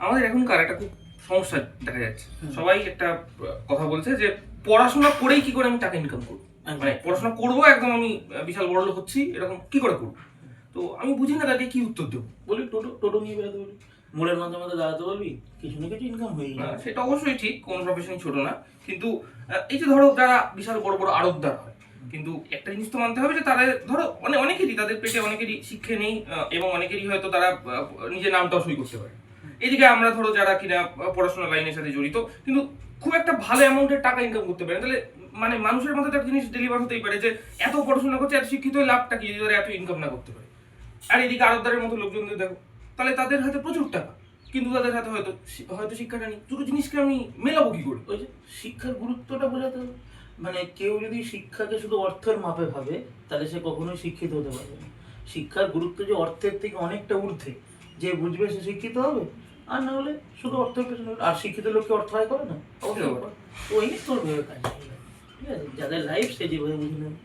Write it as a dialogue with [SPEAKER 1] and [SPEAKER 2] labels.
[SPEAKER 1] আমাদের এখনকার একটা খুব সমস্যা দেখা যাচ্ছে, সবাই একটা কথা বলছে যে পড়াশোনা করেই কি করে আমি টাকা ইনকাম করবো, মানে পড়াশোনা করবো একদম আমি বিশাল বড় লোক হচ্ছি এরকম কি করে করবো। তো আমি বুঝি না তাকে কি উত্তর দেবো।
[SPEAKER 2] বলি টোটো টোটো নিয়ে বেরোতে বলি, মোড়ের মাঝে মাঝে দাঁড়াতে বলবি, কিছু না কিছু ইনকাম হয়ে
[SPEAKER 1] না,
[SPEAKER 2] যাবে।
[SPEAKER 1] সেটা অবশ্যই ঠিক, কোন প্রফেশনই ছোট না, কিন্তু এই যে ধরো যারা বিশাল বড় বড় আড়তদার হয়, কিন্তু একটা জিনিস তো মানতে হবে যে তারা ধরো অনেকেরই তাদের পেটে অনেকেরই শিক্ষা নেই, এবং অনেকেরই হয়তো তারা নিজের নামটাও সই করতে পারে। এদিকে আমরা ধরো যারা কিনা পড়াশোনা লাইনের সাথে জড়িত কিন্তু খুব একটা ভালো অ্যামাউন্টের টাকা ইনকাম করতে পারে, তাহলে মানে মানুষের মধ্যে একটা জিনিস ডেলিভার হতেই পারে যে এত পড়াশোনা করছে, এত শিক্ষিত হয়ে লাভটা কি যদি ওরা এত ইনকাম না করতে পারে। আর এদিকে আড়তদারের মতো লোকজনদের দেখো, তাহলে তাদের হাতে প্রচুর টাকা কিন্তু তাদের হাতে হয়তো হয়তো শিক্ষাটা নেই। দুটো জিনিসকে আমি মেলাবো কি করে?
[SPEAKER 2] ওই যে শিক্ষার গুরুত্বটা বোঝাতে হবে। মানে কেউ যদি শিক্ষাকে শুধু অর্থের মাপে ভাবে তাহলে সে কখনোই শিক্ষিত হতে পারবে না। শিক্ষার গুরুত্ব যে অর্থের থেকে অনেকটা ঊর্ধ্বে, যে বুঝবে সে শিক্ষিত হবে, আর না হলে শুধু অর্থের পেছনে। আর শিক্ষিত লোককে অর্থ আয় করে না,
[SPEAKER 1] অবশ্যই।
[SPEAKER 2] ওই নিয়ে তোর ভেবে কাজ, ঠিক আছে, যাদের লাইফ সে যেভাবে বুঝে নেবে।